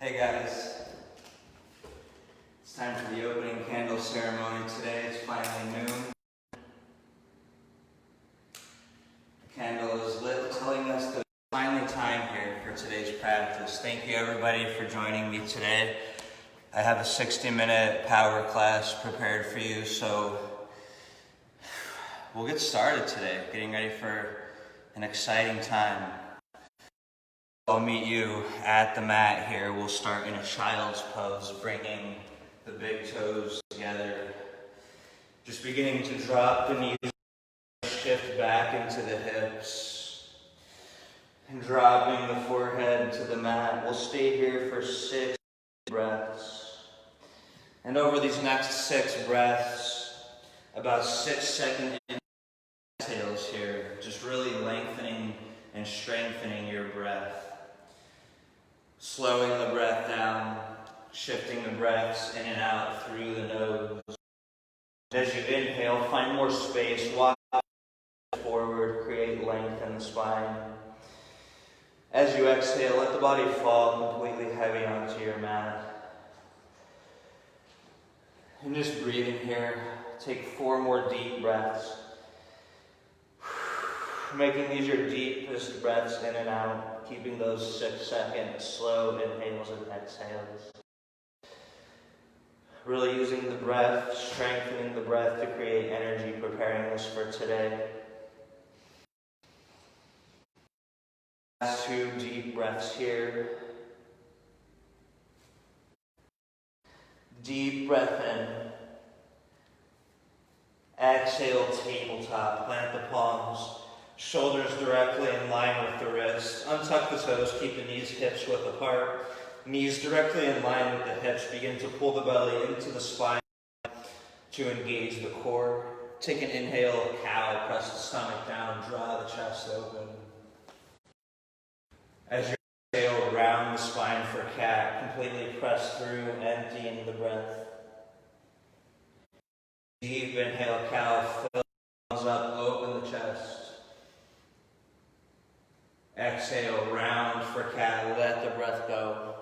Hey guys, it's time for the opening candle ceremony today. It's finally noon. The candle is lit, telling us that it's finally time here for today's practice. Thank you everybody for joining me today. I have a 60-minute power class prepared for you, so we'll get started today, getting ready for an exciting time. I'll meet you at the mat here. We'll start in a child's pose, bringing the big toes together. Just beginning to drop the knees, shift back into the hips, and dropping the forehead to the mat. We'll stay here for 6 breaths. And over these next 6 breaths, about 6-second exhales here, just really lengthening and strengthening your breath. Slowing the breath down, shifting the breaths in and out through the nose. As you inhale, find more space, walk forward, create length in the spine. As you exhale, let the body fall completely heavy onto your mat. And just breathing here, take 4 more deep breaths. Making these your deepest breaths in and out, keeping those 6-second slow inhales and exhales. Really using the breath, strengthening the breath to create energy, preparing us for today. Last 2 deep breaths here. Deep breath in. Exhale, tabletop, plant the palms. Shoulders directly in line with the wrists. Untuck the toes, keep the knees, hips width apart. Knees directly in line with the hips. Begin to pull the belly into the spine to engage the core. Take an inhale, cow, press the stomach down, draw the chest open. As you exhale, round the spine for cat, completely press through, emptying the breath. Deep inhale, cow, fill the lungs up, open the chest. Exhale, round for cat, let the breath go.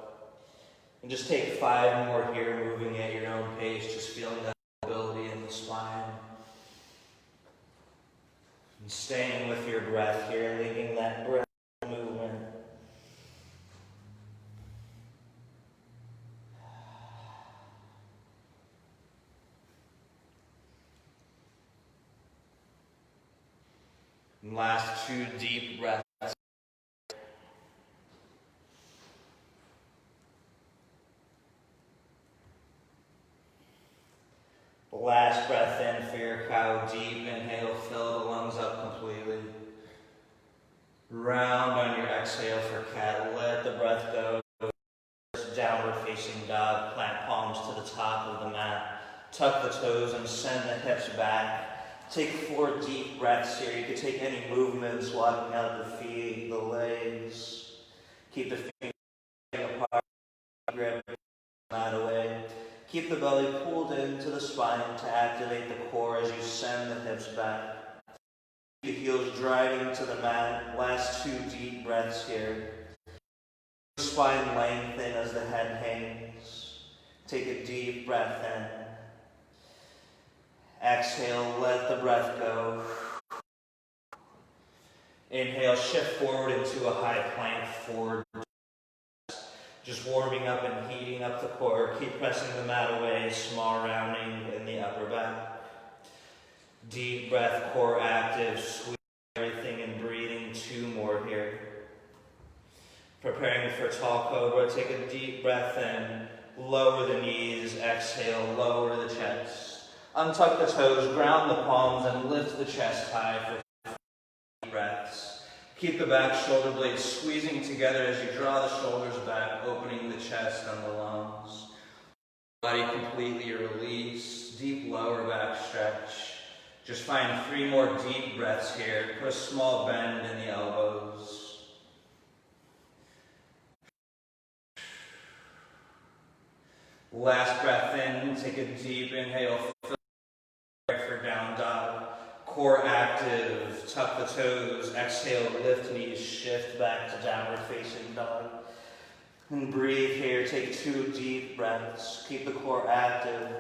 And just take 5 more here, moving at your own pace, just feeling that mobility in the spine. And staying with your breath here, leaving that breath movement. And last 2 deep breaths. Last breath in for your cow, deep inhale, fill the lungs up completely. Round on your exhale for cat, let the breath go. Downward facing dog, plant palms to the top of the mat. Tuck the toes and send the hips back. Take 4 deep breaths here. You can take any movements, walking out the feet, the legs. Keep the feet apart, grip the mat away. Keep the belly pulled into the spine to activate the core as you send the hips back. The heels driving to the mat. Last 2 deep breaths here. Spine lengthen as the head hangs. Take a deep breath in. Exhale, let the breath go. Inhale, shift forward into a high plank forward. Just warming up and heating up the core. Keep pressing the mat away, small rounding in the upper back. Deep breath, core active, squeeze everything and breathing 2 more here. Preparing for tall cobra, take a deep breath in, lower the knees, exhale, lower the chest. Untuck the toes, ground the palms, and lift the chest high for 5 deep breaths. Keep the back shoulder blades squeezing together as you draw the shoulders back, opening the chest and the lungs. Body completely release, deep lower back stretch. Just find 3 more deep breaths here. Put a small bend in the elbows. Last breath in, take a deep inhale, for down dog. Core active, tuck the toes, exhale, lift knees, shift back to downward facing dog. And breathe here. Take 2 deep breaths. Keep the core active,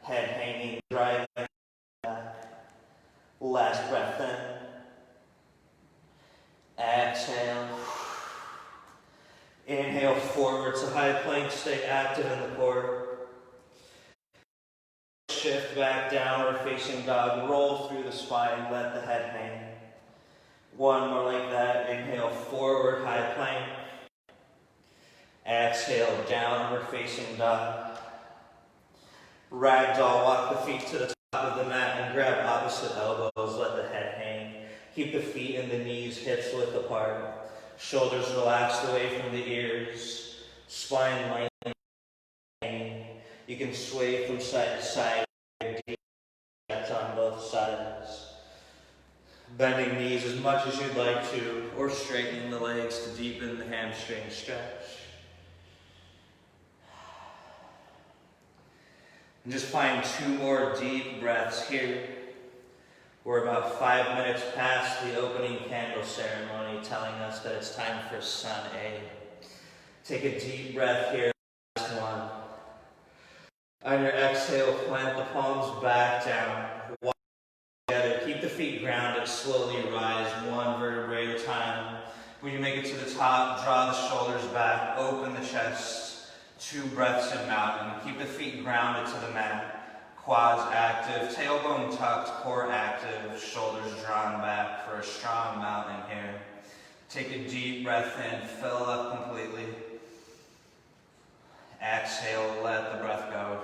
head hanging, driving back. Last breath in. Exhale. Inhale forward to high plank. Stay active in the core. Shift back, downward facing dog. Roll through the spine. Let the head hang. One more like that. Inhale forward, high plank. Exhale, downward facing dog. Ragdoll, walk the feet to the top of the mat and grab opposite elbows. Let the head hang. Keep the feet and the knees, hips width apart. Shoulders relaxed away from the ears. Spine lengthening. You can sway from side to side. Deep breaths on both sides. Bending knees as much as you'd like to, or straightening the legs to deepen the hamstring stretch. And just find 2 more deep breaths here. We're about 5 minutes past the opening candle ceremony, telling us that it's time for Sun A. Take a deep breath here. Last one. On your exhale, plant the palms back down. Walk together. Keep the feet grounded. Slowly rise 1 vertebrae at a time. When you make it to the top, draw the shoulders back. Open the chest. 2 breaths in mountain. Keep the feet grounded to the mat. Quads active, tailbone tucked, core active, shoulders drawn back for a strong mountain here. Take a deep breath in, fill up completely. Exhale, let the breath go.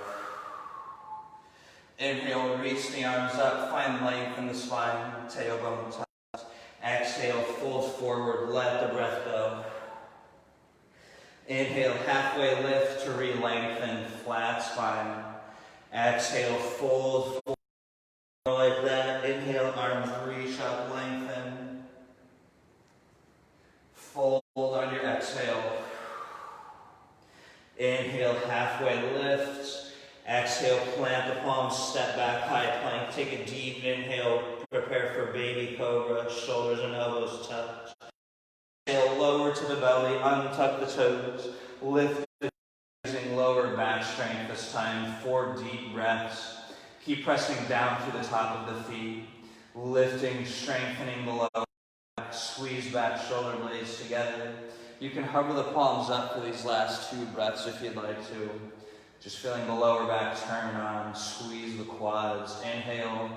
Inhale, reach the arms up, find length in the spine, tailbone tucked. Exhale, fold forward, let the breath go. Inhale, halfway lift to re-lengthen, flat spine. Exhale, fold, fold like that. Inhale, arms reach up, lengthen. Fold on your exhale. Inhale, halfway lift. Exhale, plant the palms, step back, high plank. Take a deep inhale, prepare for baby cobra, shoulders and elbows touch. Exhale, lower to the belly, untuck the toes, lift using lower back strength this time. 4 deep breaths. Keep pressing down through the top of the feet, lifting, strengthening the lower back, squeeze back shoulder blades together. You can hover the palms up for these last 2 breaths if you'd like to. Just feeling the lower back turn on, squeeze the quads. Inhale,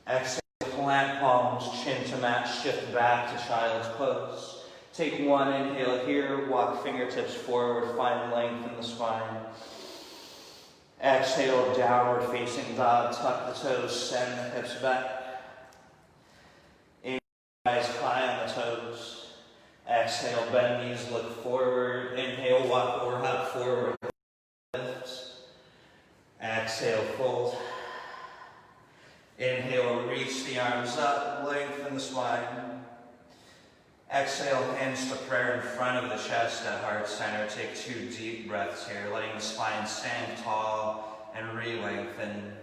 exhale. Plant palms, chin to mat, shift back to child's pose. Take 1 inhale here, walk fingertips forward, find length in the spine. Exhale, downward facing dog, tuck the toes, send the hips back. Inhale, rise high on the toes. Exhale, bend knees, look forward. Inhale, walk or hop forward. Lift. Exhale, fold. Inhale, reach the arms up, lengthen the spine. Exhale, hands to prayer in front of the chest at heart center. Take 2 deep breaths here, letting the spine stand tall and re-lengthen.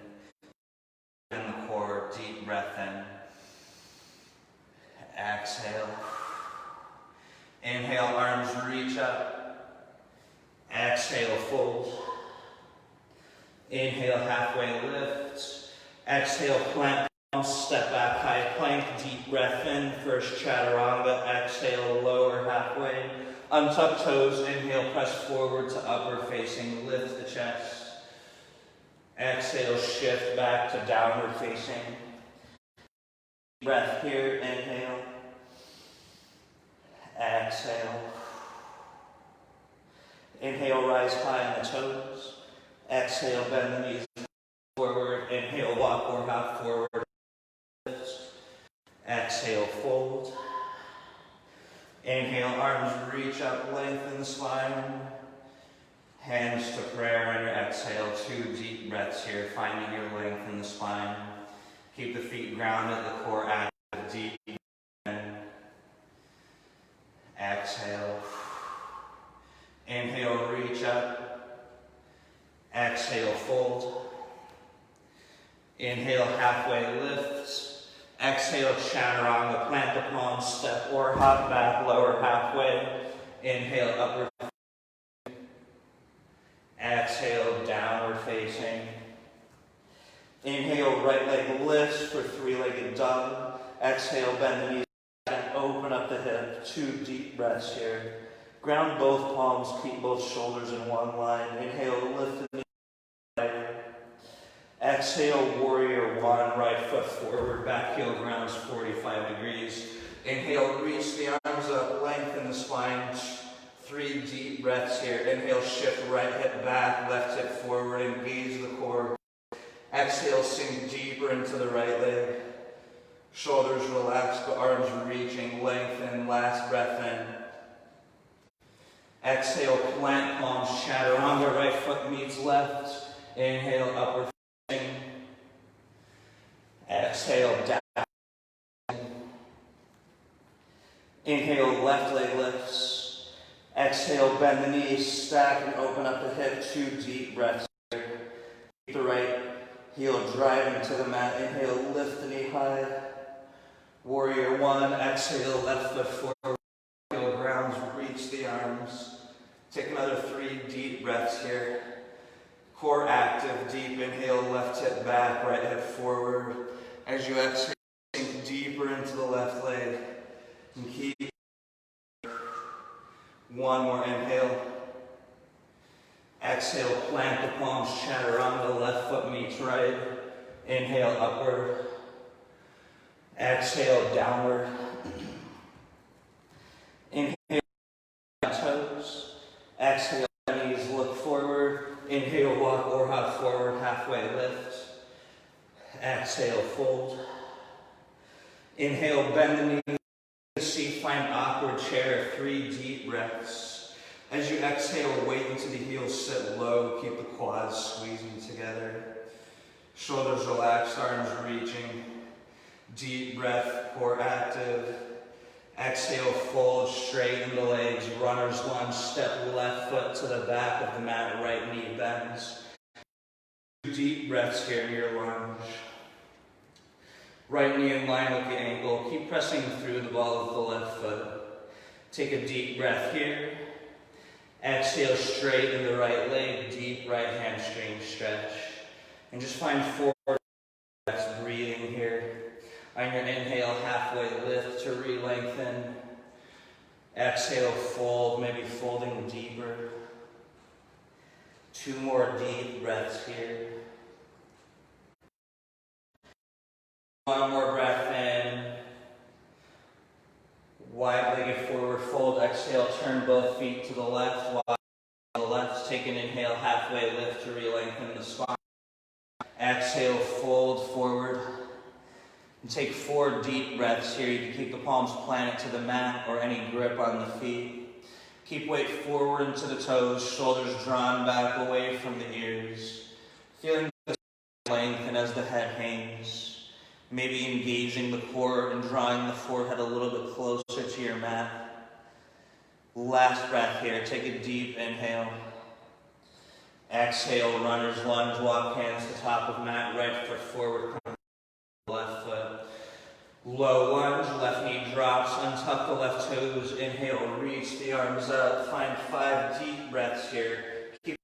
In the core, deep breath in. Exhale. Inhale, arms reach up. Exhale, fold. Inhale, halfway lift. Exhale, plant palms, step back, high plank, deep breath in, first chaturanga. Exhale, lower halfway. Untuck toes, inhale, press forward to upward facing, lift the chest. Exhale, shift back to downward facing. Breath here, inhale. Exhale. Inhale, rise high on the toes. Exhale, bend the knees forward. Inhale, walk or hop forward. Exhale, fold. Inhale, arms reach up, lengthen the spine. Hands to prayer on your exhale. 2 deep breaths here, finding your length in the spine. Keep the feet grounded, the core active, deep. Exhale. Inhale, reach up. Exhale, fold. Inhale, halfway lifts. Exhale, chaturanga. Plant the palms, step or hop back, lower halfway. Inhale, upward Inhale, right leg lifts for three-legged dog. Exhale, bend the knees and open up the hip. 2 deep breaths here. Ground both palms, keep both shoulders in one line. Inhale, lift the knees. Exhale, warrior one, right foot forward, back heel grounds 45 degrees. Inhale, reach the arms up, lengthen the spine. 3 deep breaths here. Inhale, shift right hip back, left hip forward, engage the core. Exhale, sink deeper into the right leg. Shoulders relaxed, but arms reaching, lengthen, last breath in. Exhale, plant palms, chaturanga, right foot meets left. Inhale, upward facing. Exhale, down. Inhale, left leg lifts. Exhale, bend the knees, stack and open up the hip. 2 deep breaths here. Keep the right heel driving to the mat. Inhale, lift the knee high. Warrior one. Exhale, left foot forward. Heel grounds, reach the arms. Take another 3 deep breaths here. Core active, deep inhale, left hip back, right hip forward. As you exhale, sink deeper into the left leg. And keep. One more inhale. Exhale, plant the palms, chaturanga, left foot meets right. Inhale, upward. Exhale, downward. Inhale, toes. Exhale, knees look forward. Inhale, walk or hop forward, halfway lift. Exhale, fold. Inhale, bend the knees. Seat, find awkward chair, 3 deep breaths. As you exhale, weight into the heels, sit low, keep the quads squeezing together. Shoulders relaxed, arms reaching. Deep breath, core active. Exhale, fold, straighten the legs, runner's lunge, step left foot to the back of the mat, right knee bends. 2 deep breaths here in your lunge. Right knee in line with the ankle. Keep pressing through the ball of the left foot. Take a deep breath here. Exhale, straighten the right leg, deep right hamstring stretch. And just find 4 breaths breathing here. On your inhale, halfway lift to re-lengthen. Exhale, fold, maybe folding deeper. 2 more deep breaths here. 1 more breath in. Wide-legged forward fold. Exhale, turn both feet to the left. Wide to the left. Take an inhale, halfway lift to re-lengthen the spine. Exhale, fold forward. And take 4 deep breaths here. You can keep the palms planted to the mat or any grip on the feet. Keep weight forward into the toes, shoulders drawn back away from the ears. Feeling the lengthen as the head hangs. Maybe engaging the core and drawing the forehead a little bit closer to your mat. Last breath here. Take a deep inhale. Exhale, runner's lunge, walk hands to top of mat, right foot forward, left foot. Low lunge, left knee drops, untuck the left toes, inhale, reach the arms up, find 5 deep breaths here. Keep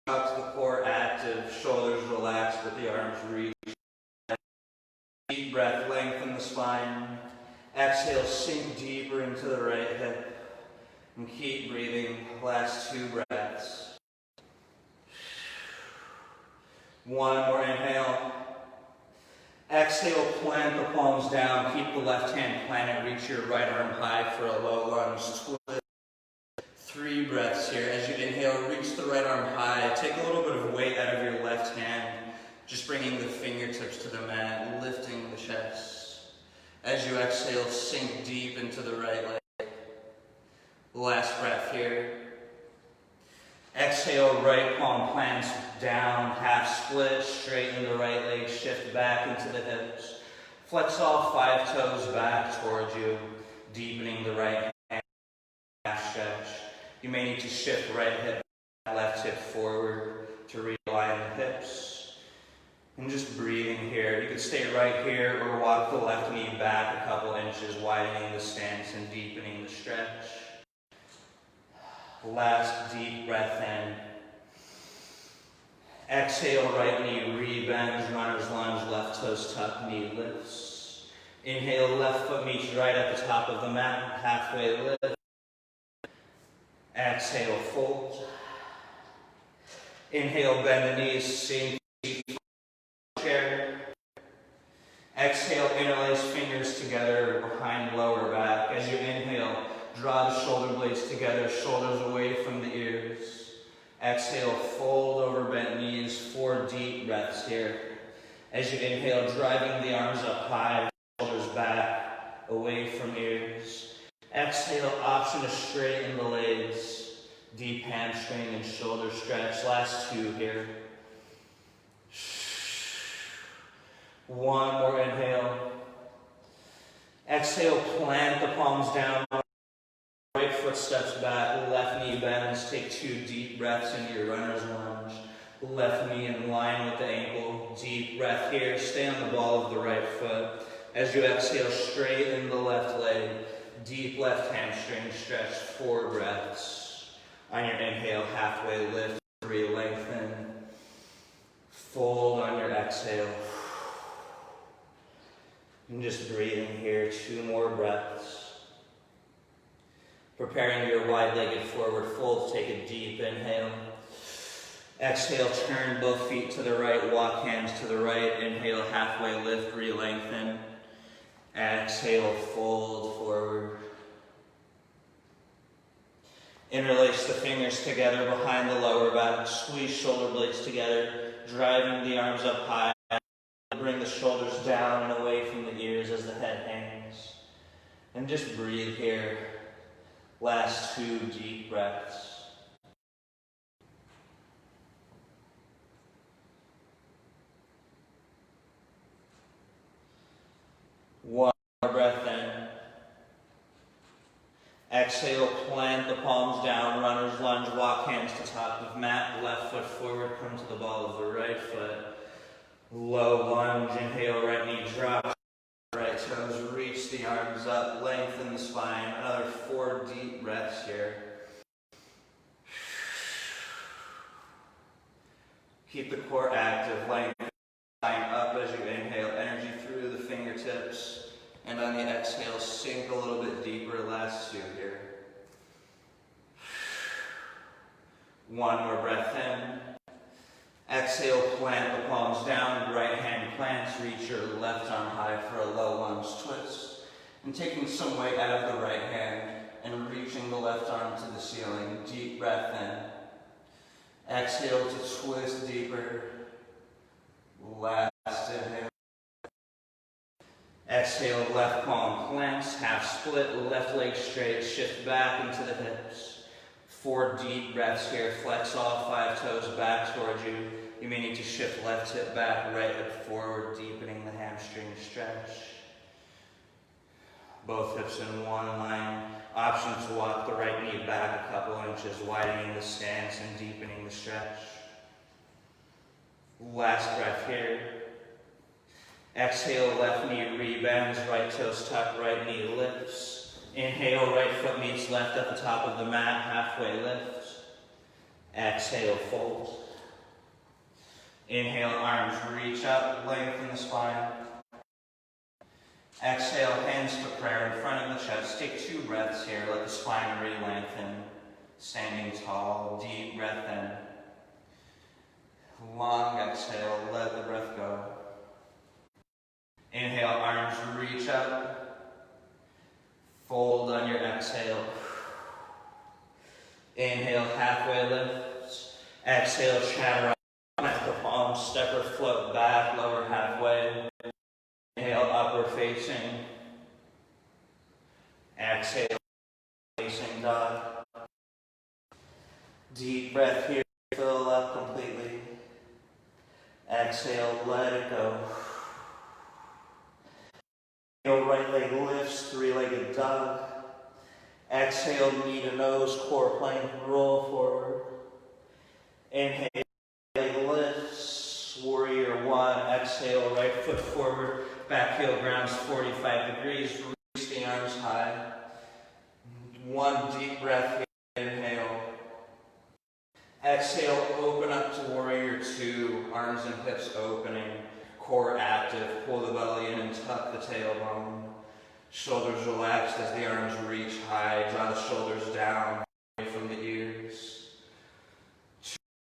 up to the core active, shoulders relaxed, but the arms reach. Deep breath, lengthen the spine. Exhale, sink deeper into the right hip. And keep breathing, last 2 breaths. 1 more inhale. Exhale, plant the palms down. Keep the left hand planted. Reach your right arm high for a low lunge. Twist. 3 breaths here. As you inhale, reach the right arm high. Take a little bit of weight out of your left hand. Just bringing the fingertips to the mat, lifting the chest. As you exhale, sink deep into the right leg. Last breath here. Exhale, right palm plants down, half split, straighten the right leg, shift back into the hips. Flex all 5 toes back towards you, deepening the right hand, half stretch. You may need to shift right hip, left hip forward to realign the hips. And just breathing here. You could stay right here or walk the left knee back a couple inches, widening the stance and deepening the stretch. Last deep breath in. Exhale, right knee rebends, runner's lunge, left toes tuck, knee lifts. Inhale, left foot meets right at the top of the mat, halfway lift. Exhale, fold. Inhale, bend the knees, sink chair. Exhale, interlace fingers together behind lower back. As you inhale, draw the shoulder blades together, shoulders away from the ears. Exhale, fold over bent knees, 4 deep breaths here. As you inhale, driving the arms up high, shoulders back, away from ears. Exhale, option to straighten the legs. Deep hamstring and shoulder stretch. Last 2 here. 1 more inhale. Exhale, plant the palms down. Right foot steps back, left knee bends. Take 2 deep breaths into your runner's lunge. Left knee in line with the ankle. Deep breath here. Stay on the ball of the right foot. As you exhale, straighten the left leg. Deep left hamstring stretch. 4 breaths. On your inhale, halfway lift, 3 lengthen. Fold on your exhale. And just breathing here, 2 more breaths. Preparing your wide-legged forward fold, take a deep inhale. Exhale, turn both feet to the right, walk hands to the right. Inhale, halfway lift, re-lengthen. Exhale, fold forward. Interlace the fingers together behind the lower back. Squeeze shoulder blades together, driving the arms up high. Bring the shoulders down and away from the ears as the head hangs. And just breathe here. Last 2 deep breaths. One more breath in. Exhale, plant the palms down, runner's lunge, walk hands to top of mat, left foot forward, come to the ball of the right foot. Low lunge, inhale, right knee drop, right toes, reach the arms up, lengthen the spine. Another 4 deep breaths here. Keep the core active, lengthen the spine up as you inhale, energy through the fingertips. And on the exhale, sink a little bit deeper, last 2 here. 1 more breath in. Exhale, plant the palms down, right hand plants, reach your left arm high for a low lunge twist. And taking some weight out of the right hand and reaching the left arm to the ceiling, deep breath in. Exhale to twist deeper. Last inhale. Exhale, left palm plants, half split, left leg straight, shift back into the hips. 4 deep breaths here, flex all 5 toes back towards you. You may need to shift left hip back, right hip forward, deepening the hamstring stretch. Both hips in one line. Option to walk the right knee back a couple inches, widening the stance and deepening the stretch. Last breath here. Exhale, left knee rebends, right toes tuck, right knee lifts. Inhale, right foot meets left at the top of the mat, halfway lift. Exhale, fold. Inhale, arms reach up, lengthen the spine. Exhale, hands to prayer in front of the chest. Take 2 breaths here, let the spine re-lengthen. Standing tall, deep breath in. Long exhale, let the breath go. Inhale, arms reach up. Fold on your exhale. Inhale, halfway lift. Exhale, chaturanga. At the palms, step or float back, lower halfway. Inhale, upward facing. Exhale, facing dog. Deep breath here, fill up completely. Exhale, let it go. Inhale, right leg lifts, 3-legged dog. Exhale, knee to nose, core plank, roll forward. Inhale, leg lifts, warrior 1. Exhale, right foot forward, back heel grounds 45 degrees. Reach the arms high. 1 deep breath here, inhale. Exhale, open up to warrior 2. tuck the tailbone. Shoulders relaxed as the arms reach high. Draw the shoulders down away from the ears.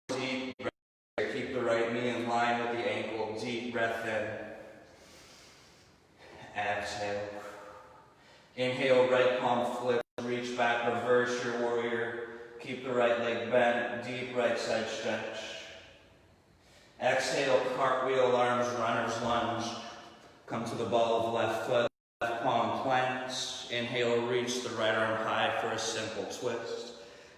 Deep breath here. Keep the right knee in line with the ankle. Deep breath in. Exhale. Inhale, right palm flip. Reach back, reverse your warrior. Keep the right leg bent. Deep right side stretch. Exhale, cartwheel, arms, runner's lunge. Come to the ball of left foot. Left palm plants. Inhale, reach the right arm high for a simple twist.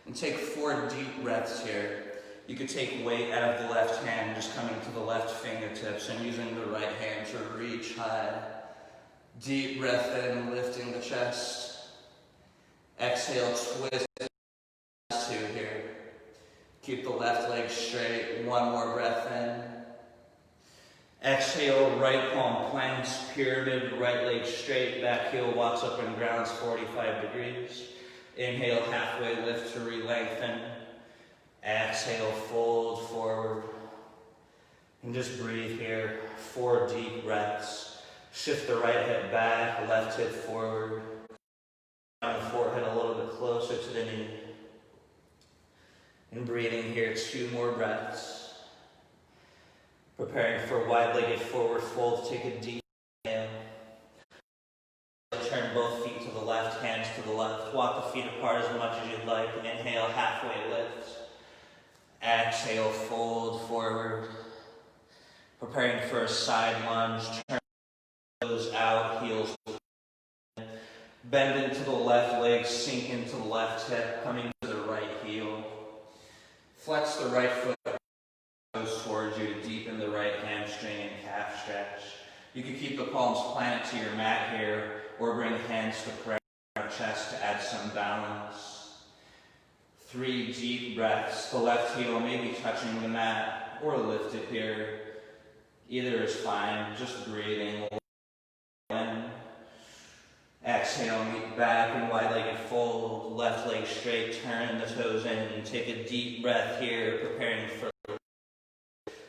And take 4 deep breaths here. You could take weight out of the left hand, just coming to the left fingertips and using the right hand to reach high. Deep breath in, lifting the chest. Exhale, twist. 2 here. Keep the left leg straight. 1 more breath in. Exhale, right palm plants, pyramid, right leg straight, back heel walks up and grounds 45 degrees. Inhale, halfway lift to re-lengthen. Exhale, fold forward. And just breathe here. 4 deep breaths. Shift the right hip back, left hip forward. Down the forehead a little bit closer to the knee. And breathing here, 2 more breaths. Preparing for wide-legged forward fold, take a deep inhale. Turn both feet to the left, hands to the left. Walk the feet apart as much as you'd like. Inhale, halfway lift. Exhale, fold forward. Preparing for a side lunge. Turn toes out, heels. Bend into the left leg, sink into the left hip, coming to the right heel. Flex the right foot towards you to deepen the right hamstring and calf stretch. You can keep the palms planted to your mat here, or bring hands to prayer on your chest to add some balance. 3 deep breaths. The left heel may be touching the mat, or lift it here. Either is fine, just breathing. In. Exhale, meet back and wide-legged fold. Left leg straight, turn the toes in, and take a deep breath here, preparing for.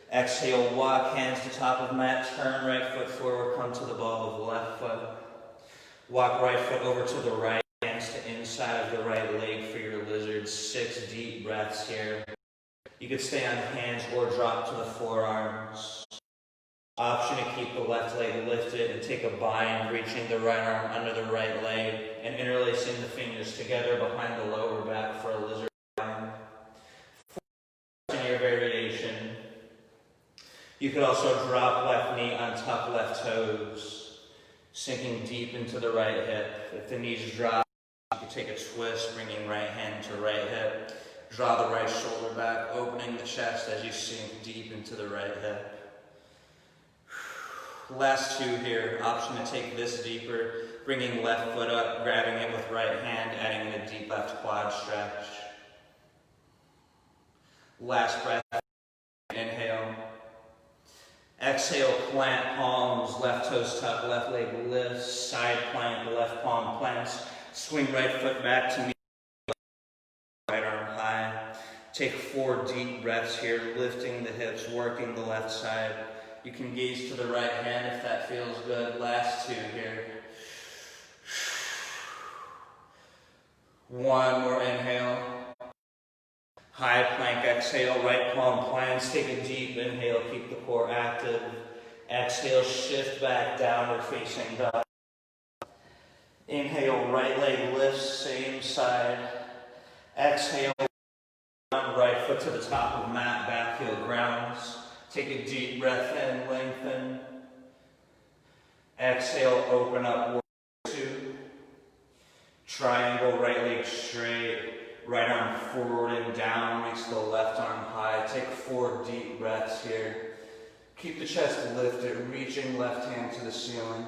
Exhale, walk hands to top of mat, turn right foot forward, come to the ball of left foot. Walk right foot over to the right, hands to inside of the right leg for your lizard. 6 deep breaths here. You could stay on hands or drop to the forearms. Option to keep the left leg lifted and take a bind, reaching the right arm under the right leg and interlacing the fingers together behind the lower back for a lizard bind. In your variation, you could also drop left knee, untuck left toes, sinking deep into the right hip. If the knees drop, you can take a twist, bringing right hand to right hip. Draw the right shoulder back, opening the chest as you sink deep into the right hip. Last 2 here. Option to take this deeper, bringing left foot up, grabbing it with right hand, adding in a deep left quad stretch. Last breath. Inhale. Exhale, plant palms, left toes tuck, left leg lifts, side plank, left palm plants. Swing right foot back to meet right arm high. Take 4 deep breaths here, lifting the hips, working the left side. You can gaze to the right hand if that feels good. Last 2 here. 1 more inhale. High plank, exhale, right palm plants. Take a deep inhale, keep the core active. Exhale, shift back, downward facing dog. Inhale, right leg lifts, same side. Exhale, right foot to the top of mat, back heel grounds. Take a deep breath in, lengthen. Exhale, open up, warrior 2. Triangle, right leg straight. Right arm forward and down, reach the left arm high. Take 4 deep breaths here. Keep the chest lifted, reaching left hand to the ceiling.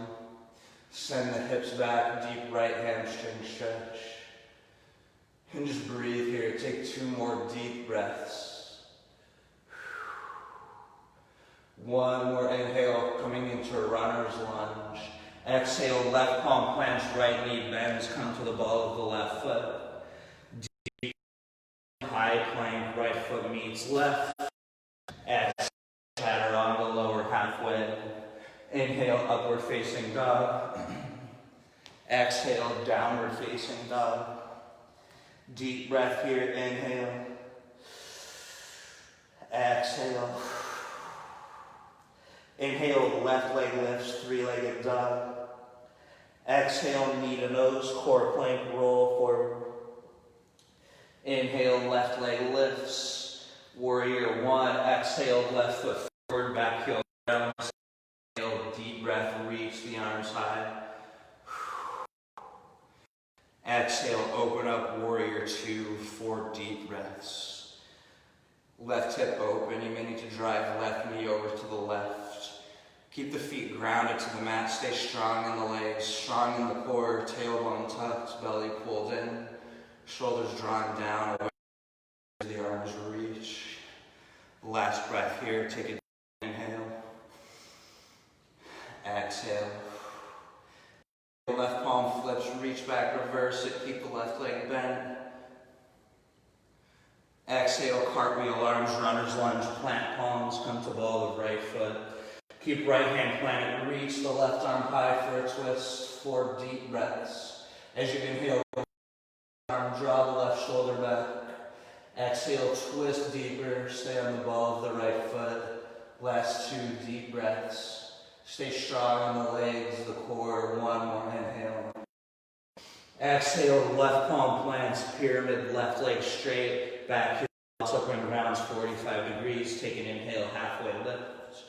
Send the hips back, deep right hamstring stretch. And just breathe here. Take 2 more deep breaths. 1 more inhale, coming into a runner's lunge. Exhale, left palm plants, right knee bends, come to the ball of the left foot. Deep high plank, right foot meets left. Exhale, chaturanga, lower halfway. Inhale, upward facing dog. Exhale, downward facing dog. Deep breath here, inhale. Exhale. Inhale, left leg lifts, three-legged dog. Exhale, knee to nose, core plank, roll forward. Inhale, left leg lifts, warrior one. Exhale, left foot forward, back heel down. Exhale, deep breath, reach the arms high. Exhale, open up, warrior two, 4 deep breaths. Left hip open, you may need to drive left knee over to the left. Keep the feet grounded to the mat, stay strong in the legs, strong in the core, tailbone tucked, belly pulled in, shoulders drawn down, away as the arms reach. Last breath here, take a deep inhale. Exhale. Left palm flips, reach back, reverse it, keep the left leg bent. Exhale, cartwheel, arms, runner's lunge, plant palms, come to ball of right foot. Keep right hand planted, reach the left arm high for a twist, 4 deep breaths. As you inhale, arm, draw the left shoulder back. Exhale, twist deeper, stay on the ball of the right foot. Last 2 deep breaths. Stay strong in the legs, the core, 1 more inhale. Exhale, left palm plants, pyramid, left leg straight, back heel, upper and grounds 45 degrees. Take an inhale, halfway lift.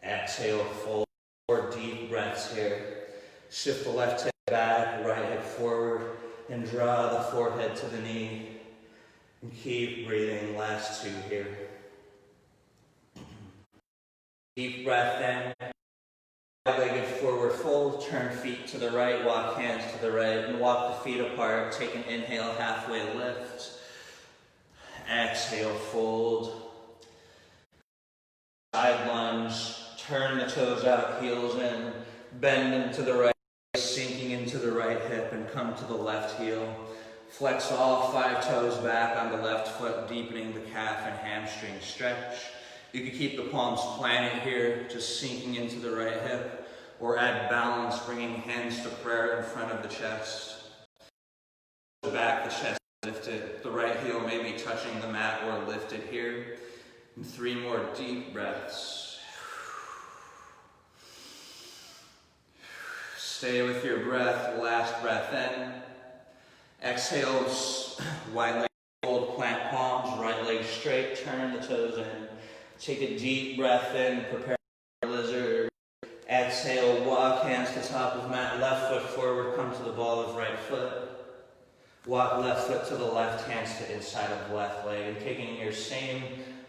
Exhale, fold, 4 deep breaths here. Shift the left hip back, right hip forward, and draw the forehead to the knee. And keep breathing, last 2 here. Deep breath in. Legged forward fold, turn feet to the right, walk hands to the right, and walk the feet apart. Take an inhale, halfway lift. Exhale, fold. Side lunge, turn the toes out, heels in, bend them to the right, sinking into the right hip, and come to the left heel. Flex all 5 toes back on the left foot, deepening the calf and hamstring stretch. You can keep the palms planted here, just sinking into the right hip, or add balance, bringing hands to prayer in front of the chest. Back, the chest lifted, the right heel may be touching the mat or lifted here. And 3 more deep breaths. Stay with your breath, last breath in. Exhale, wide leg fold, plant palms, right leg straight, turn the toes in. Take a deep breath in, prepare for lizard. Exhale, walk hands to top of mat, left foot forward, come to the ball of right foot. Walk left foot to the left, hands to inside of left leg. And taking your same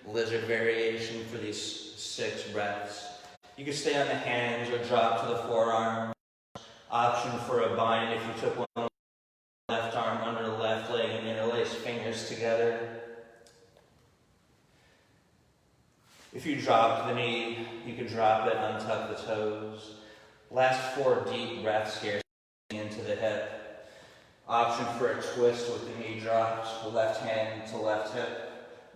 lizard variation for these 6 breaths. You can stay on the hands or drop to the forearm. Option for a bind if you took one left arm under the left leg and interlace fingers together. If you drop the knee, you can drop it, untuck the toes. Last 4 deep breaths here, into the hip. Option for a twist with the knee dropped, left hand to left hip.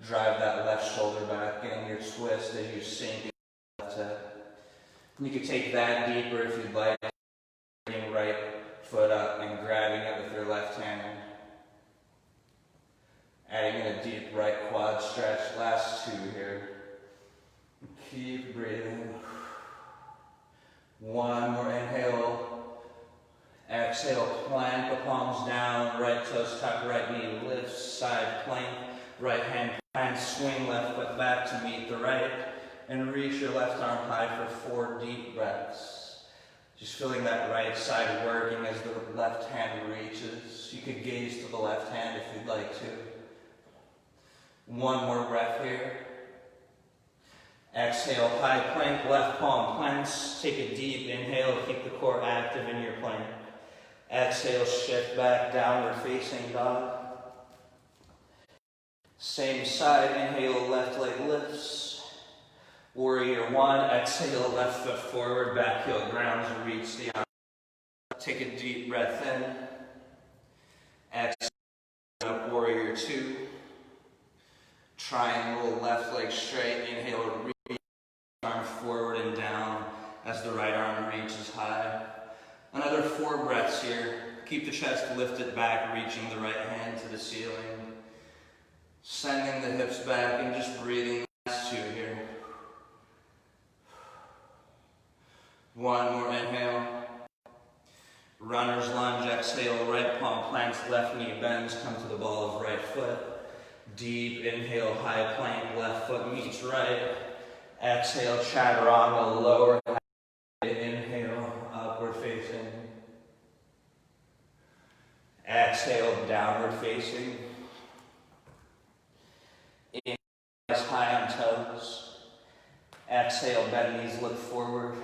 Drive that left shoulder back, getting your twist as you sink into the left hip. And you can take that deeper if you'd like, bringing right foot up and grabbing it with your left hand. Adding in a deep right quad stretch, last 2 here. Keep breathing. 1 more inhale. Exhale, plant the palms down, right toes tuck, right knee lifts, side plank, right hand plant, swing left foot back to meet the right, and reach your left arm high for 4 deep breaths. Just feeling that right side working as the left hand reaches. You could gaze to the left hand if you'd like to. 1 more breath here. Exhale, high plank, left palm plants. Take a deep inhale, keep the core active in your plank. Exhale, shift back, downward facing dog. Same side, inhale, left leg lifts. Warrior one, exhale, left foot forward, back heel grounds, reach the arm. Take a deep breath in. Exhale, warrior two. Triangle, left leg straight, inhale, reach arm forward and down as the right Another 4 breaths here. Keep the chest lifted back, reaching the right hand to the ceiling. Sending the hips back and just breathing. Last 2 here. 1 more inhale. Runner's lunge, exhale, right palm plants, left knee bends, come to the ball of right foot. Deep inhale, high plank, left foot meets right. Exhale, chaturanga, lower half. Inhale, upward facing. Exhale, downward facing. Inhale, high on toes. Exhale, bend knees, look forward.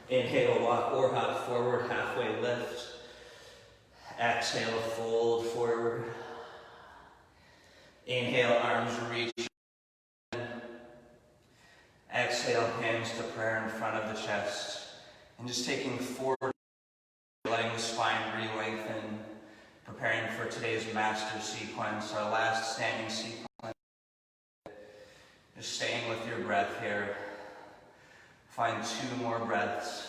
Inhale, walk or hop forward, halfway lift. Exhale, fold forward. Inhale, arms reach. Exhale, hands to prayer in front of the chest. And just taking forward, letting the spine re-lengthen. Preparing for today's master sequence, our last standing sequence. Just staying with your breath here. Find 2 more breaths.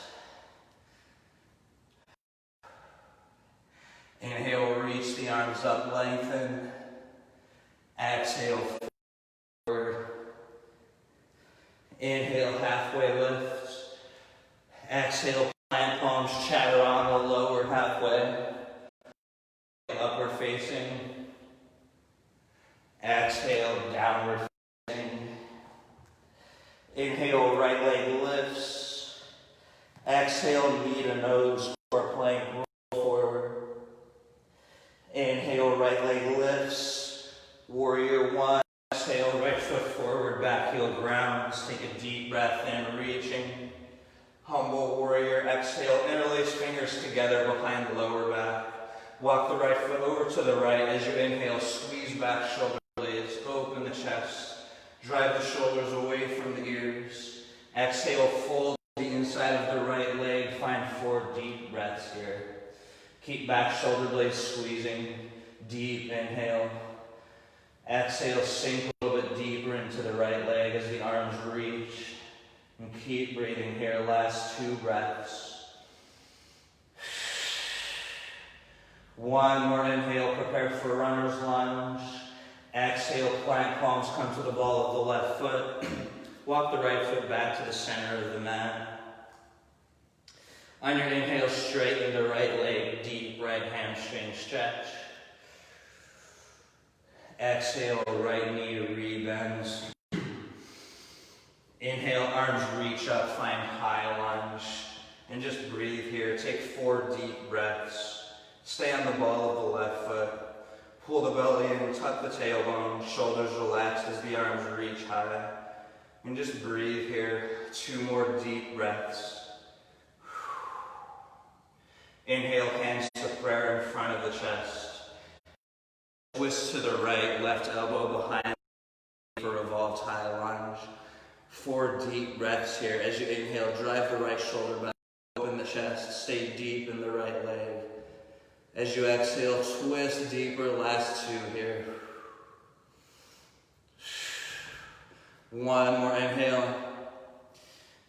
Inhale, reach the arms up, lengthen. Exhale, forward. Inhale, halfway lift. Exhale, plant palms, chaturanga, lower halfway. Upward facing. Exhale, downward facing. Inhale, right leg lifts. Exhale, knee to nose, core plank, roll forward. Inhale, right leg lifts. Warrior 1. Exhale, right foot forward, back heel grounds. Take a deep breath in, reaching. Humble warrior, exhale, interlace fingers together behind the lower back. Walk the right foot over to the right as you inhale, squeeze back shoulder blades, open the chest. Drive the shoulders away from the ears. Exhale, fold the inside of the right leg. Find 4 deep breaths here. Keep back shoulder blades squeezing. Deep inhale. Exhale, sink a little bit deeper into the right leg as the arms reach. And keep breathing here. Last 2 breaths. 1 more inhale. Prepare for runner's lunge. Exhale, plant palms, come to the ball of the left foot. Walk the right foot back to the center of the mat. On your inhale, straighten the right leg, deep right hamstring stretch. Exhale, right knee rebends. Inhale, arms reach up, find high lunge. And just breathe here. Take 4 deep breaths. Stay on the ball of the left foot. Pull the belly in, tuck the tailbone, shoulders relaxed as the arms reach high. And just breathe here. 2 more deep breaths. Inhale, hands to prayer in front of the chest. Twist to the right, left elbow behind for revolved high lunge. 4 deep breaths here. As you inhale, drive the right shoulder back, open the chest, stay deep in the right leg. As you exhale, twist deeper, last 2 here. 1 more inhale.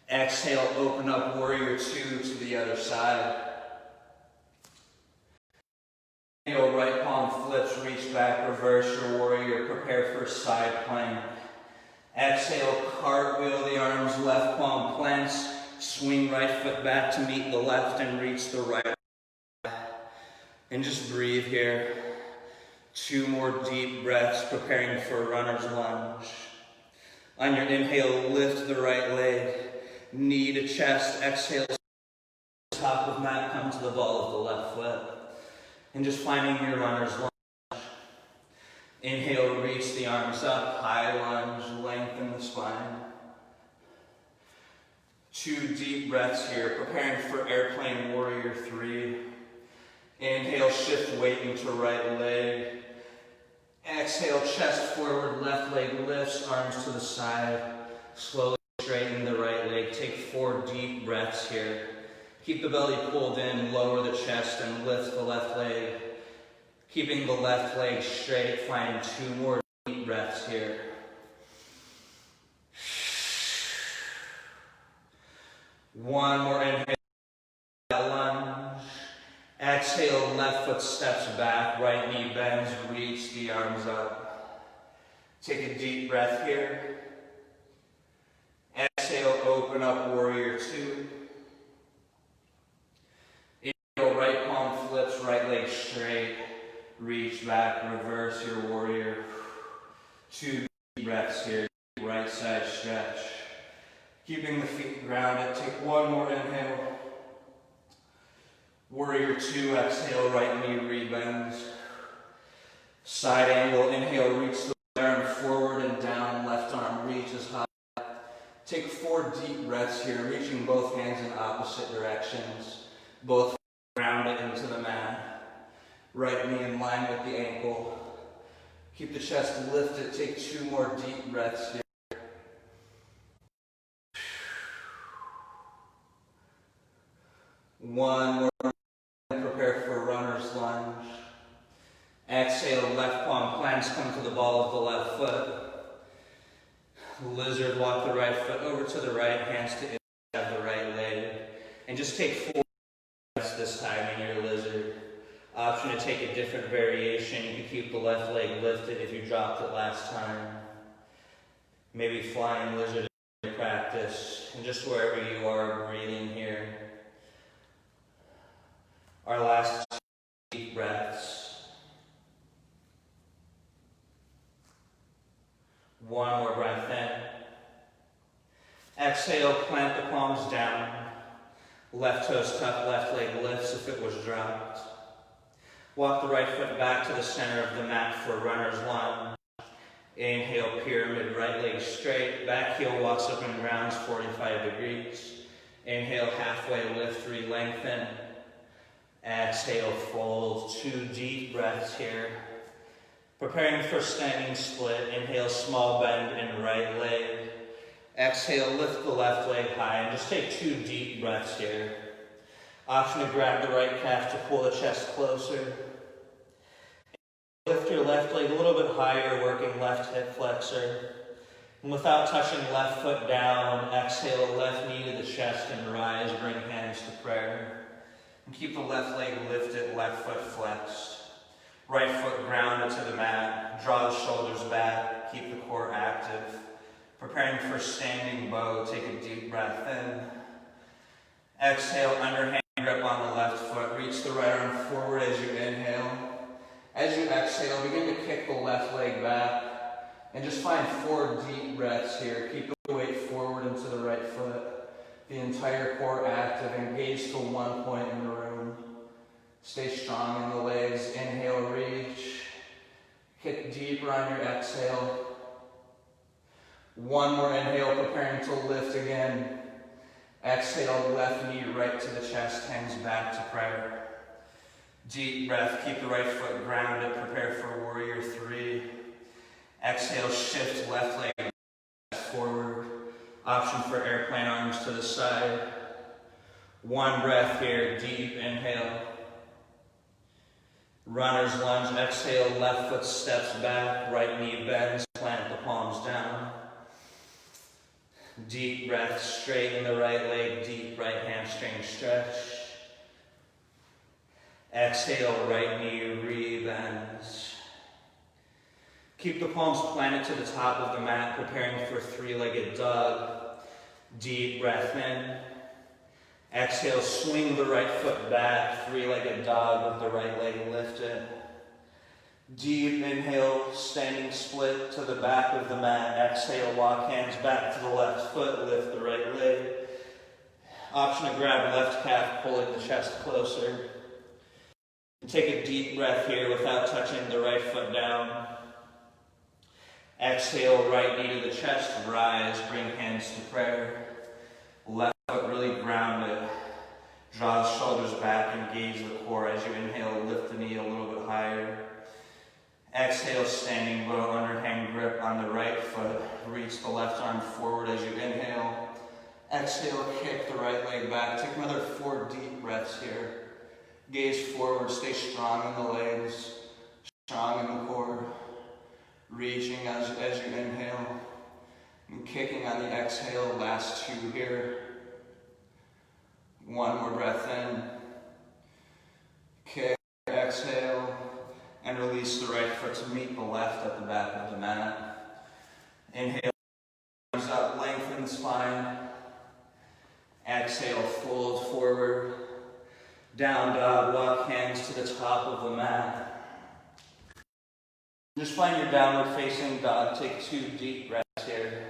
Exhale, open up warrior 2 to the other side. Inhale, right palm flips, reach back, reverse your warrior, prepare for side plank. Exhale, cartwheel the arms, left palm plants, swing right foot back to meet the left and reach the right. And just breathe here. 2 more deep breaths, preparing for runner's lunge. On your inhale, lift the right leg, knee to chest, exhale, top of mat, come to the ball of the left foot. And just finding your runner's lunge. Inhale, reach the arms up, high lunge, lengthen the spine. 2 deep breaths here, preparing for airplane warrior 3. Inhale, shift weight into right leg. Exhale, chest forward, left leg lifts, arms to the side. Slowly straighten the right leg. Take 4 deep breaths here. Keep the belly pulled in, lower the chest, and lift the left leg. Keeping the left leg straight, finding 2 more deep breaths here. 1 more inhale, lunge. Exhale, left foot steps back, right knee bends, reach the arms up. Take a deep breath here. Exhale, open up, warrior two. Inhale, right palm flips, right leg straight. Reach back, reverse your warrior. 2 deep breaths here, right side stretch. Keeping the feet grounded, take 1 more inhale. Warrior two, exhale, right knee rebends. Side angle, inhale, reach the right arm forward and down, left arm reaches high. Take 4 deep breaths here, reaching both hands in opposite directions. Both grounded into the mat. Right knee in line with the ankle. Keep the chest lifted, take 2 more deep breaths here. One more. Prepare for runner's lunge. Exhale, left palm plants, come to the ball of the left foot. Lizard, walk the right foot over to the right, hands to inside the right leg. And just take 4 breaths this time in your lizard. Option to take a different variation. You can keep the left leg lifted if you dropped it last time. Maybe flying lizard in practice. And just wherever you are, breathing here. Our last deep breaths. 1 more breath in. Exhale, plant the palms down. Left toes tucked, left leg lifts if it was dropped. Walk the right foot back to the center of the mat for runner's lunge. Inhale, pyramid, right leg straight. Back heel walks up and grounds 45 degrees. Inhale, halfway lift, re-lengthen. Exhale, fold. 2 deep breaths here. Preparing for standing split. Inhale, small bend in right leg. Exhale, lift the left leg high and just take 2 deep breaths here. Option to grab the right calf to pull the chest closer. Lift your left leg a little bit higher, working left hip flexor. And without touching left foot down, exhale, left knee to the chest and rise, bring hands to prayer. And keep the left leg lifted, left foot flexed. Right foot grounded to the mat. Draw the shoulders back, keep the core active. Preparing for standing bow, take a deep breath in. Exhale, underhand grip on the left foot. Reach the right arm forward as you inhale. As you exhale, begin to kick the left leg back. And just find 4 deep breaths here. Keep the weight forward into the right foot. The entire core active. Engage to 1 point in the room. Stay strong in the legs. Inhale, reach. Kick deeper on your exhale. 1 more inhale, preparing to lift again. Exhale, left knee right to the chest, hands back to prayer. Deep breath, keep the right foot grounded, prepare for warrior 3. Exhale, shift left leg forward. Option for airplane arms to the side. 1 breath here, deep inhale. Runner's lunge, exhale, left foot steps back, right knee bends, plant the palms down. Deep breath, straighten the right leg, deep right hamstring stretch. Exhale, right knee rebends. Keep the palms planted to the top of the mat, preparing for 3-legged dog. Deep breath in. Exhale, swing the right foot back, 3-legged dog with the right leg lifted. Deep inhale, standing split to the back of the mat. Exhale, walk hands back to the left foot, lift the right leg. Option to grab left calf, pulling the chest closer. And take a deep breath here without touching the right foot down. Exhale, right knee to the chest, rise, bring hands to prayer. Left foot really grounded. Draw the shoulders back, engage the core as you inhale, lift the knee a little bit higher. Exhale, standing bow, underhand grip on the right foot. Reach the left arm forward as you inhale. Exhale, kick the right leg back. Take another 4 deep breaths here. Gaze forward, stay strong in the legs, strong in the core. Reaching as you inhale. And kicking on the exhale, last 2 here. 1 more breath in. exhale, and release the right foot to meet the left at the back of the mat. Inhale, arms up, lengthen the spine. Exhale, fold forward. Down dog, walk hands to the top of the mat. Just find your downward facing dog. Take 2 deep breaths here.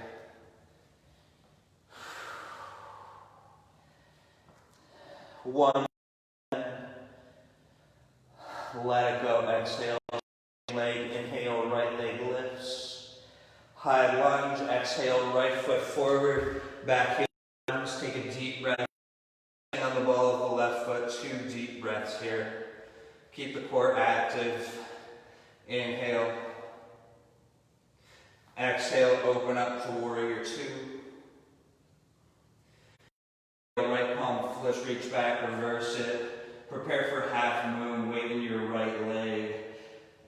One. Let it go. Exhale. Leg. Inhale. Right leg lifts. High lunge. Exhale. Right foot forward. Back heel. Take a deep breath. On the ball of the left foot. 2 deep breaths here. Keep the core active. Inhale. Exhale. Open up to warrior 2. Right palm flips, reach back, reverse it. Prepare for half moon, weight in your right leg.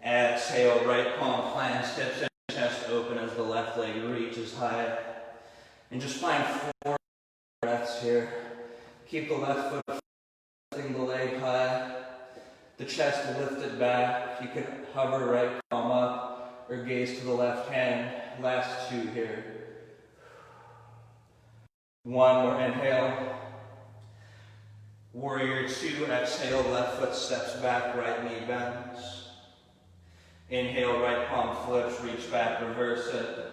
Exhale, right palm plants, hips and chest open as the left leg reaches high. And just find 4 breaths here. Keep the left foot lifting the leg high. The chest lifted back. You can hover right palm up or gaze to the left hand. Last 2 here. 1 more inhale. Warrior 2, exhale, left foot steps back, right knee bends. Inhale, right palm flips, reach back, reverse it.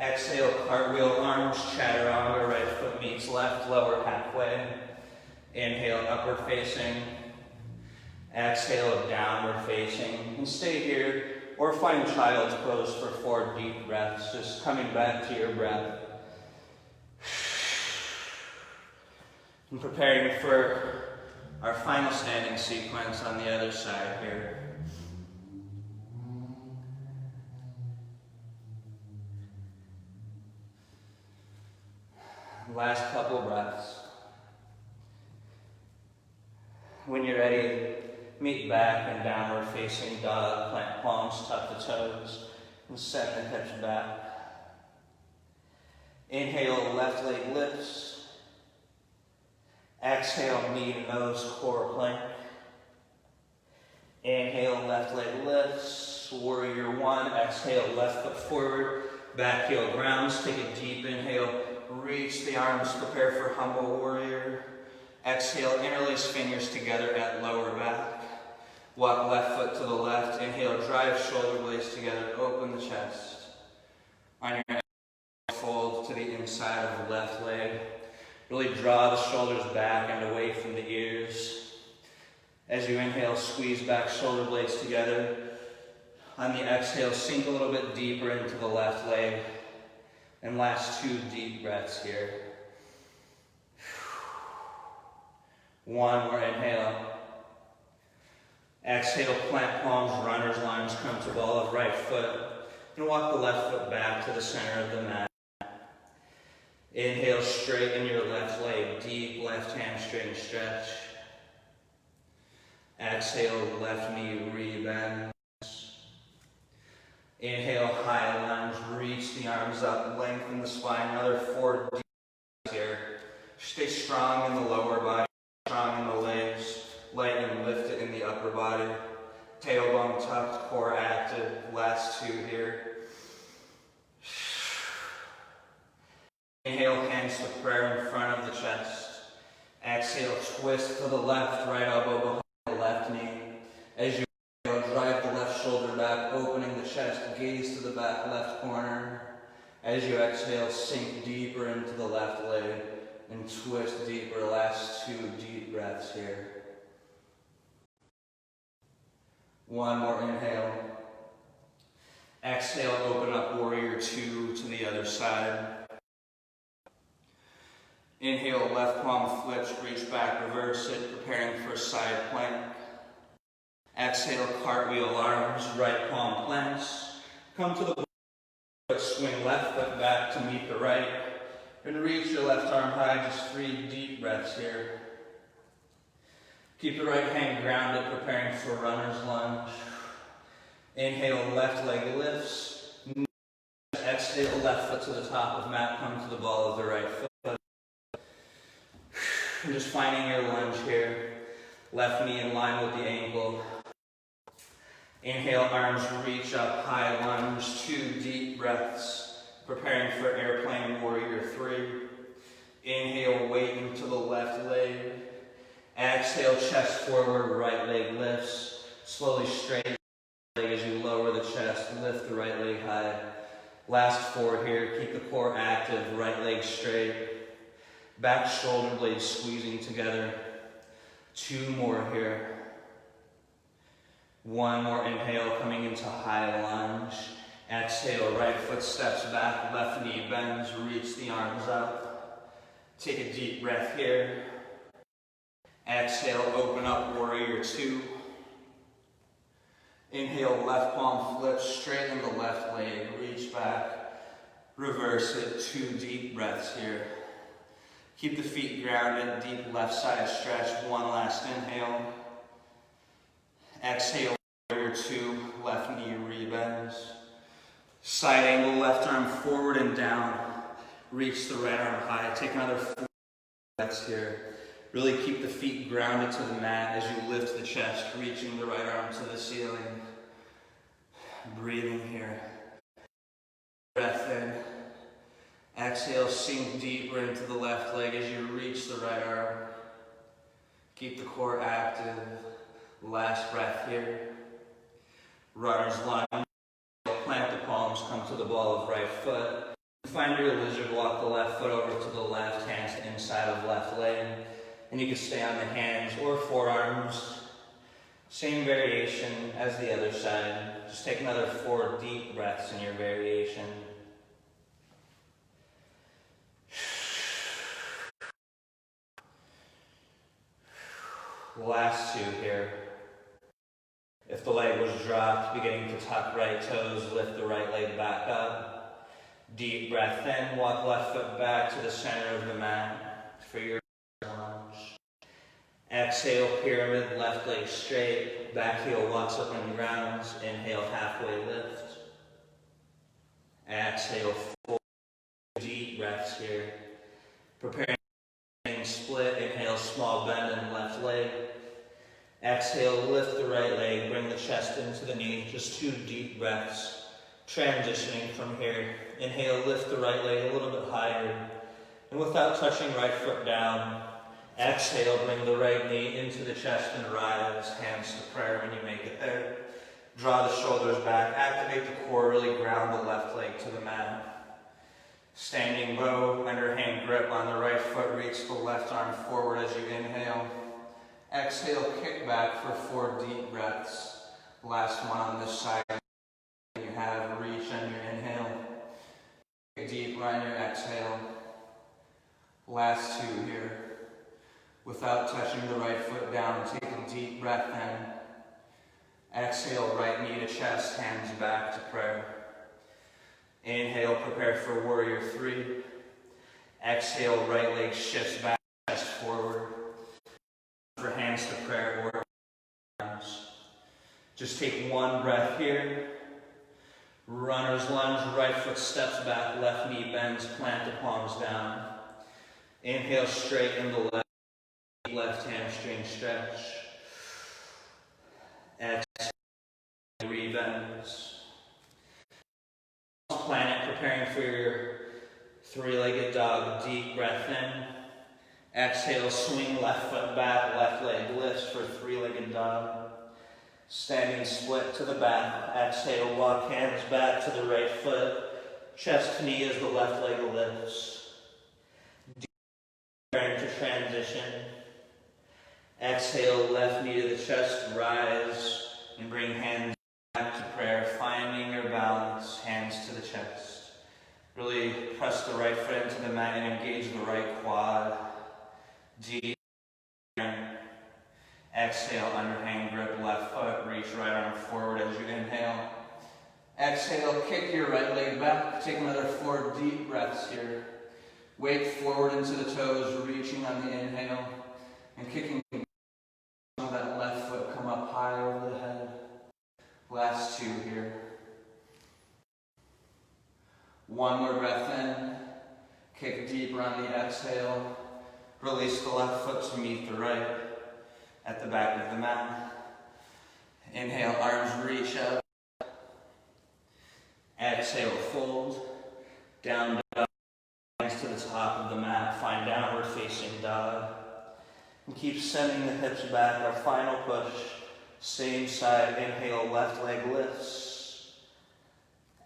Exhale, cartwheel, arms, chaturanga, right foot meets left, lower halfway. Inhale, upward facing. Exhale, downward facing. And stay here, or find child's pose for 4 deep breaths, just coming back to your breath. And preparing for our final standing sequence on the other side here. Last couple breaths. When you're ready, meet back in downward facing dog. Plant palms, tuck the toes, and send the hips back. Inhale, left leg lifts. Exhale, knee, nose, core plank. Inhale, left leg lifts. Warrior 1. Exhale, left foot forward. Back heel grounds. Take a deep inhale. Reach the arms. Prepare for humble warrior. Exhale, interlace fingers together at lower back. Walk left foot to the left. Inhale, drive shoulder blades together. Open the chest. On your exhale, fold to the inside of the left leg. Really draw the shoulders back and away from the ears. As you inhale, squeeze back shoulder blades together. On the exhale, sink a little bit deeper into the left leg. And last 2 deep breaths here. 1 more inhale. Exhale, plant palms, runner's lunge, come to ball of right foot. And walk the left foot back to the center of the mat. Inhale, straighten your left leg, deep left hamstring stretch. Exhale, left knee rebends. Inhale, high lunge, reach the arms up, lengthen the spine. Another 4 deep breaths here. Stay strong in the lower body, strong in the legs. Light and lift it in the upper body. Tailbone tucked, core active. Last 2 here. Inhale, hands to prayer in front of the chest. Exhale, twist to the left, right elbow behind the left knee. As you inhale, drive the left shoulder back, opening the chest, gaze to the back left corner. As you exhale, sink deeper into the left leg and twist deeper. Last 2 deep breaths here. 1 more inhale. Exhale, open up warrior 2 to the other side. Inhale, left palm flips, reach back, reverse it, preparing for side plank. Exhale, cartwheel arms, right palm plants. Come to the foot, swing left foot back to meet the right. And reach your left arm high, just 3 deep breaths here. Keep the right hand grounded, preparing for runner's lunge. Inhale, left leg lifts. Exhale, left foot to the top of mat, come to the ball of the right foot. Just finding your lunge here. Left knee in line with the ankle. Inhale, arms reach up, high lunge, 2 deep breaths. Preparing for airplane warrior 3. Inhale, weight into the left leg. Exhale, chest forward, right leg lifts. Slowly straighten the leg as you lower the chest, lift the right leg high. Last 4 here, keep the core active, right leg straight. Back shoulder blades squeezing together. 2 more here. 1 more inhale, coming into high lunge. Exhale, right foot steps back, left knee bends, reach the arms up. Take a deep breath here. Exhale, open up, warrior 2. Inhale, left palm flips, straighten the left leg, reach back, reverse it, 2 deep breaths here. Keep the feet grounded, deep left side stretch, 1 last inhale. Exhale, warrior 2, left knee rebends. Side angle, left arm forward and down. Reach the right arm high. Take another 4 breaths here. Really keep the feet grounded to the mat as you lift the chest, reaching the right arm to the ceiling. Breathing here. Breath in. Exhale, sink deeper into the left leg as you reach the right arm. Keep the core active. Last breath here. Runner's lunge. Plant the palms, come to the ball of right foot. Find your lizard, walk the left foot over to the left, hands to inside of left leg. And you can stay on the hands or forearms. Same variation as the other side. Just take another 4 deep breaths in your variation. Last 2 here. If the leg was dropped, beginning to tuck right toes, lift the right leg back up. Deep breath in, walk left foot back to the center of the mat for your lunge. Exhale, pyramid, left leg straight, back heel walks up and grounds. Inhale, halfway lift. Exhale, 4 deep breaths here. Preparing split, inhale, small bend in left leg. Exhale, lift the right leg, bring the chest into the knee, just 2 deep breaths. Transitioning from here. Inhale, lift the right leg a little bit higher. And without touching right foot down, exhale, bring the right knee into the chest and rise. Hands to prayer when you make it there. Draw the shoulders back, activate the core, really ground the left leg to the mat. Standing bow, underhand grip on the right foot, reach the left arm forward as you inhale. Exhale, kick back for 4 deep breaths. Last one on this side. You have reach on your inhale. Kick deep on your exhale. Last 2 here. Without touching the right foot down, take a deep breath in. Exhale, right knee to chest, hands back to prayer. Inhale, prepare for warrior 3. Exhale, right leg shifts back, chest forward. For hands to prayer or arms. Just take 1 breath here. Runner's lunge, right foot steps back, left knee bends, plant the palms down. Inhale, straighten the left hamstring stretch. Exhale, rebends. Planet, preparing for your 3-legged dog, deep breath in. Exhale, swing left foot back, left leg lifts for 3-legged dog. Standing split to the back. Exhale, walk hands back to the right foot. Chest to knee as the left leg lifts. Deep turn to transition. Exhale, left knee to the chest, rise, and bring hands back to prayer, finding your balance, hands to the chest. Really press the right foot into the mat and engage the right quad. Deep. Exhale, underhand grip, left foot, reach right arm forward as you inhale. Exhale, kick your right leg back. Take another 4 deep breaths here. Weight forward into the toes, reaching on the inhale, and kicking that left foot come up high over the head. Last 2 here. 1 more breath in. Kick deeper on the exhale. Release the left foot to meet the right. at the back of the mat. Inhale, arms reach up. Exhale, fold. Down dog, hands to the top of the mat. Find downward facing dog. And keep sending the hips back. Our final push. Same side. Inhale, left leg lifts.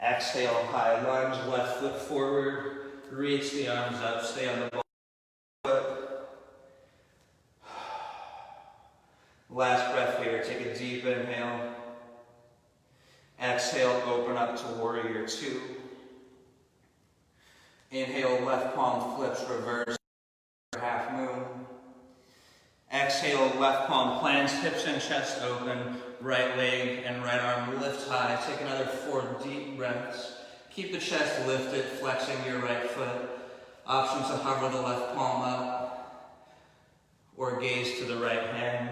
Exhale, high lunge. Left foot forward. Reach the arms up. Stay on the ball. Last breath here. Take a deep inhale. Exhale, open up to warrior two. Inhale, left palm flips, reverse, half moon. Exhale, left palm plants, hips and chest open, right leg and right arm lift high. Take another 4 deep breaths. Keep the chest lifted, flexing your right foot. Option to hover the left palm up or gaze to the right hand.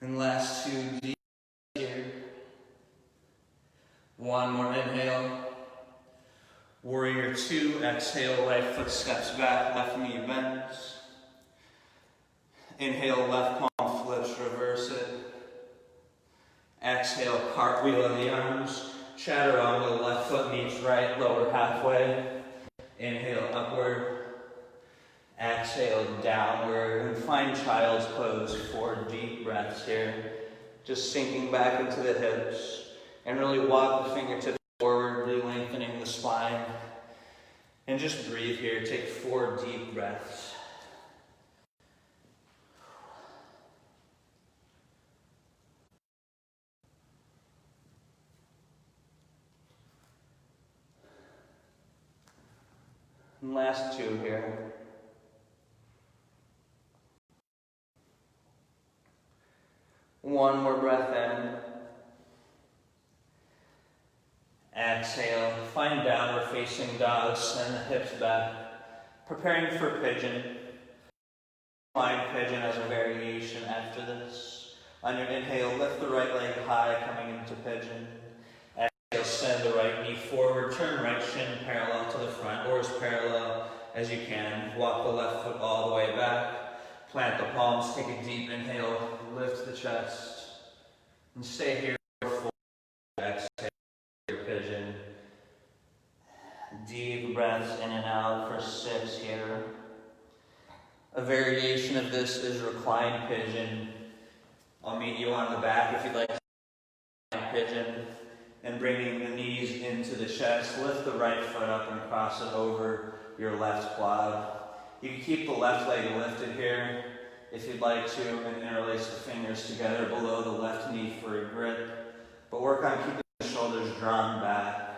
And last 2 deep here. 1 more inhale. Warrior two, exhale, right foot steps back, left knee bends. Inhale, left palm flips, reverse it. Exhale, cartwheel of the arms. Chaturanga, left foot meets right, lower halfway. Inhale, upward. Exhale, downward. And find child's pose, 4 deep breaths here. Just sinking back into the hips. And really walk the fingertips forward, really lengthening the spine. And just breathe here. Take 4 deep breaths. And last 2 here. One more breath in. Exhale, find downward facing dog, send the hips back. Preparing for pigeon. Find pigeon as a variation after this. On your inhale, lift the right leg high, coming into pigeon. Exhale, send the right knee forward, turn right shin parallel to the front, or as parallel as you can. Walk the left foot all the way back. Plant the palms, take a deep inhale, lift the chest. And stay here for 4. Exhale. Pigeon. Deep breaths in and out for 6 here. A variation of this is reclined pigeon. I'll meet you on the back if you'd like to pigeon. And bringing the knees into the chest, lift the right foot up and cross it over your left quad. You can keep the left leg lifted here if you'd like to, and interlace the fingers together below the left knee for a grip. But work on keeping the shoulders drawn back,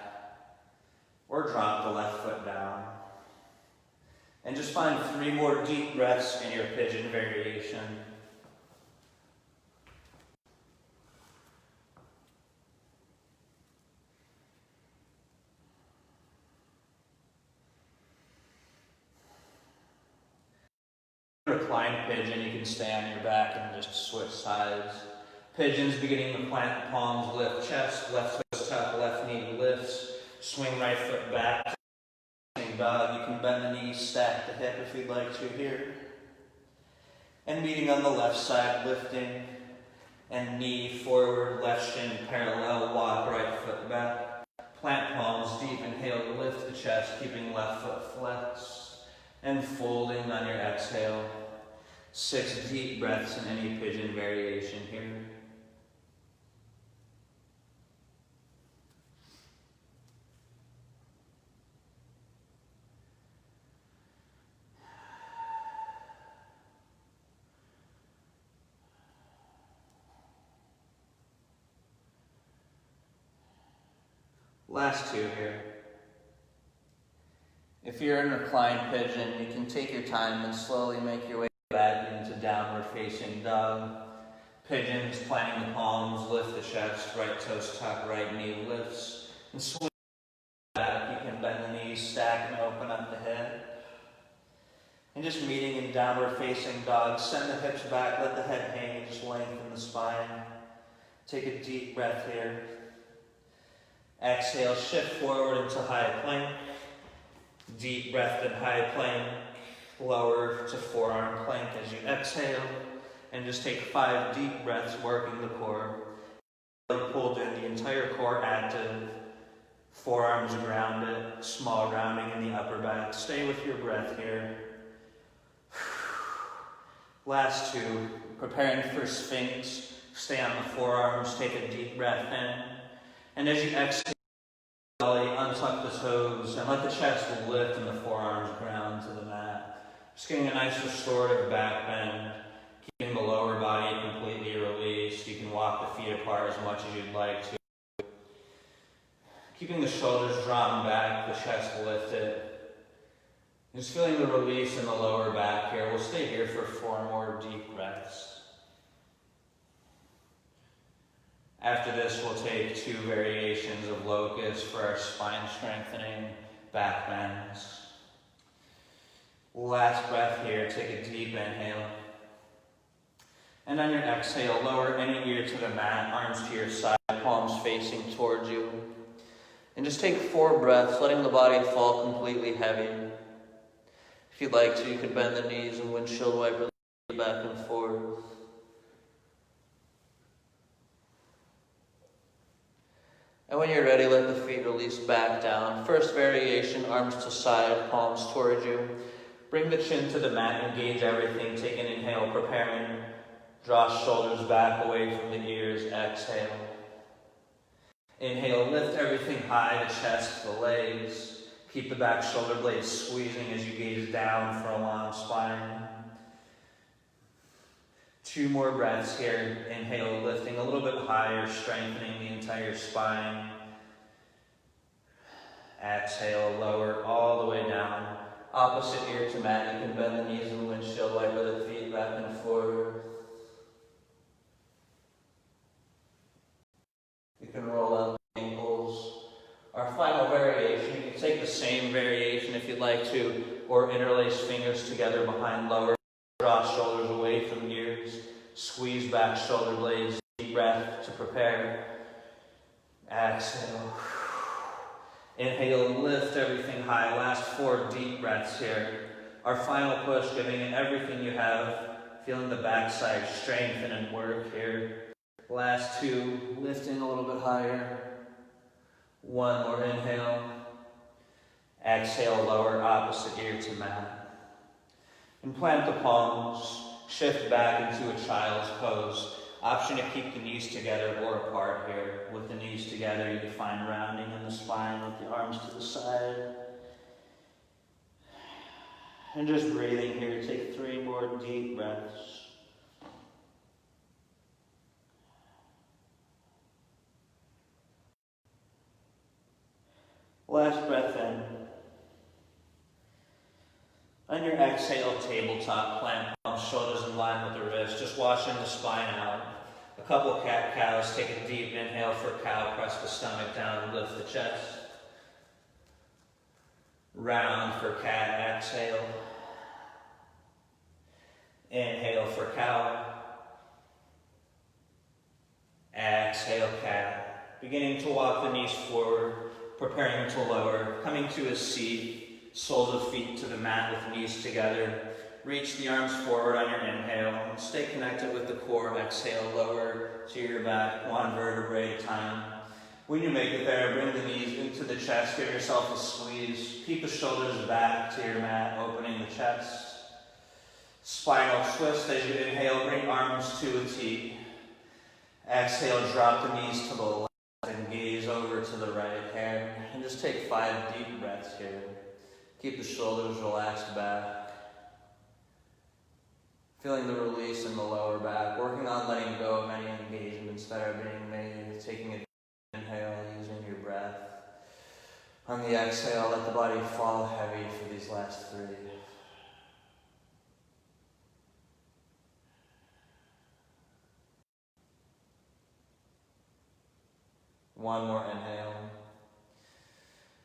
or drop the left foot down. And just find 3 more deep breaths in your pigeon variation. Reclined pigeon, you can stay on your back and just switch sides. Pigeons beginning to plant the palms, lift chest, left foot tuck, left knee lifts. Swing right foot back. Dog. You can bend the knees, stack the hip if you'd like to here. And meeting on the left side, lifting and knee forward, left shin parallel, walk right foot back. Plant palms deep, inhale to lift the chest, keeping left foot flexed. And folding on your exhale. 6 deep breaths in any pigeon variation here. Last 2 here. If you're in reclined pigeon, you can take your time and slowly make your way back into downward facing dog. Pigeons, planting the palms, lift the chest, right toes tuck, right knee lifts. And swing back. You can bend the knees, stack and open up the head. And just meeting in downward facing dog, send the hips back, let the head hang, just lengthen the spine. Take a deep breath here. Exhale, shift forward into high plank. Deep breath in high plank. Lower to forearm plank as you exhale. And just take 5 deep breaths working the core. Pulled in, the entire core active. Forearms grounded, small rounding in the upper back. Stay with your breath here. Last 2, preparing for Sphinx. Stay on the forearms, take a deep breath in. And as you exhale, belly, untuck the toes, and let the chest lift and the forearms ground to the mat. Just getting a nice restorative back bend. Keeping the lower body completely released. You can walk the feet apart as much as you'd like to. Keeping the shoulders drawn back, the chest lifted. Just feeling the release in the lower back here. We'll stay here for 4 more deep breaths. After this, we'll take 2 variations of locust for our spine strengthening back bends. Last breath here, take a deep inhale. And on your exhale, lower any ear to the mat, arms to your side, palms facing towards you. And just take 4 breaths, letting the body fall completely heavy. If you'd like to, you could bend the knees and windshield wiper the back and forth. And when you're ready, let the feet release back down. First variation, arms to side, palms towards you. Bring the chin to the mat, engage everything. Take an inhale, preparing. Draw shoulders back away from the ears. Exhale. Inhale, lift everything high, the chest, the legs. Keep the back shoulder blades squeezing as you gaze down for a long spine. 2 more breaths here. Inhale, lifting a little bit higher, strengthening the entire spine. Exhale, lower all the way down. Opposite ear to mat. You can bend the knees and windshield wiper the feet back and forth. You can roll out the ankles. Our final variation, you can take the same variation if you'd like to, or interlace fingers together behind lower. Draw shoulders away from ears. Squeeze back shoulder blades. Deep breath to prepare. Exhale. Inhale, lift everything high. Last 4 deep breaths here. Our final push, giving it everything you have. Feeling the backside strengthen and work here. Last 2, lifting a little bit higher. 1 more inhale. Exhale, lower opposite ear to mat. And plant the palms. Shift back into a child's pose. Option to keep the knees together or apart here. With the knees together, you can find rounding in the spine with the arms to the side. And just breathing here. Take 3 more deep breaths. Last breath in. On your exhale, tabletop, plant palms, shoulders in line with the wrist. Just washing the spine out. A couple cat-cows. Take a deep inhale for cow. Press the stomach down, lift the chest. Round for cat, exhale. Inhale for cow. Exhale, cat. Beginning to walk the knees forward. Preparing to lower, coming to a seat, soles of feet to the mat with knees together. Reach the arms forward on your inhale. Stay connected with the core. Exhale, lower to your back, 1 vertebrae at a time. When you make it there, bring the knees into the chest. Give yourself a squeeze. Keep the shoulders back to your mat, opening the chest. Spinal twist as you inhale. Bring arms to a T. Exhale, drop the knees to the left. And gaze over to the right hand. And just take 5 deep breaths here. Keep the shoulders relaxed back. Feeling the release in the lower back. Working on letting go of any engagements that are being made. Taking a deep inhale, using your breath. On the exhale, let the body fall heavy for these last 3. One more inhale.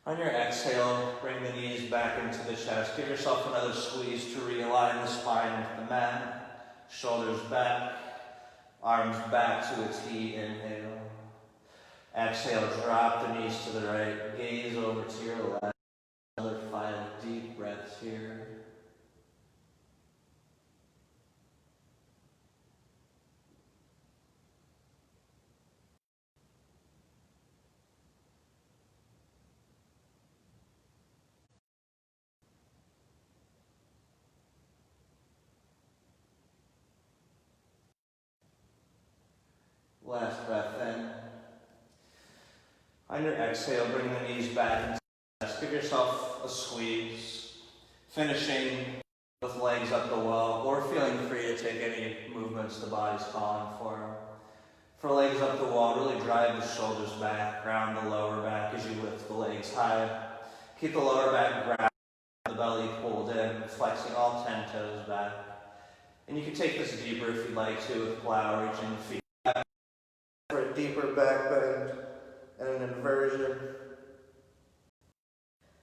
On your exhale, bring the knees back into the chest. Give yourself another squeeze to realign the spine with the mat. Shoulders back, arms back to a T. Inhale. Exhale, drop the knees to the right. Gaze over to your left. Another 5 deep breaths here. Last breath in. On your exhale, bring the knees back into the chest. Give yourself a squeeze. Finishing with legs up the wall, or feeling free to take any movements the body's calling for. For legs up the wall, really drive the shoulders back, ground the lower back as you lift the legs high. Keep the lower back grounded, the belly pulled in, flexing all 10 toes back. And you can take this deeper if you'd like to with plow, reaching the feet back for a deeper back bend and an inversion.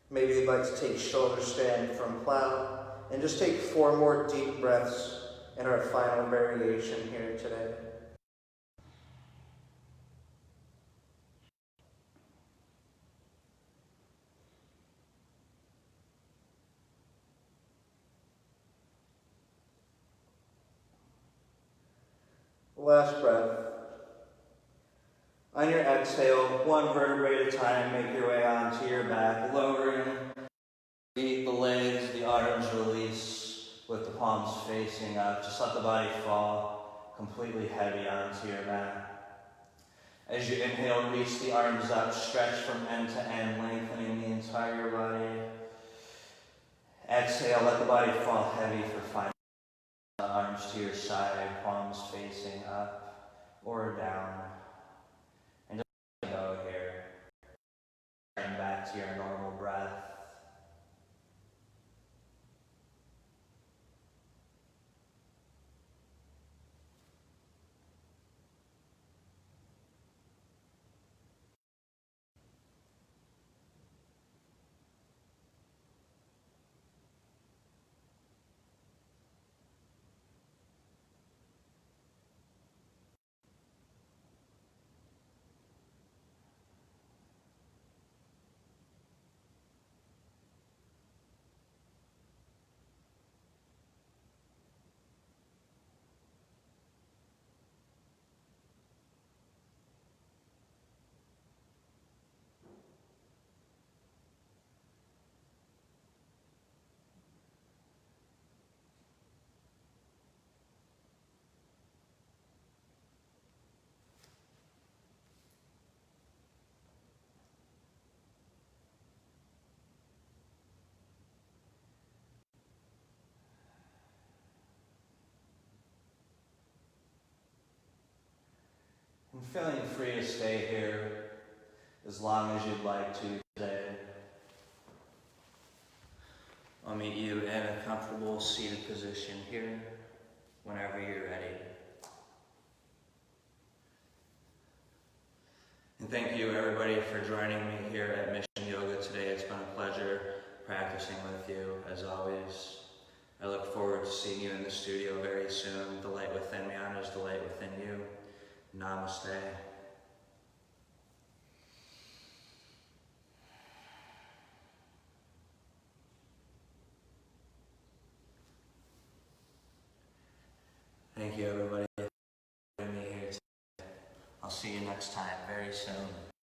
Maybe you'd like to take shoulder stand from plow. And just take 4 more deep breaths in our final variation here today. Last breath. On your exhale, 1 vertebrae at a time, make your way onto your back, lowering the legs, the arms release with the palms facing up. Just let the body fall completely heavy onto your mat. As you inhale, reach the arms up, stretch from end to end, lengthening the entire body. Exhale, let the body fall heavy for 5 minutes. Arms to your side, palms facing up or down. And just go here. Turn back to your normal breath. And feeling free to stay here as long as you'd like to today. I'll meet you in a comfortable seated position here whenever you're ready. And thank you everybody for joining me here at Mission Yoga today. It's been a pleasure practicing with you as always. I look forward to seeing you in the studio very soon. The light within me honors the light within you. Namaste. Thank you everybody for joining me here today. I'll see you next time very soon.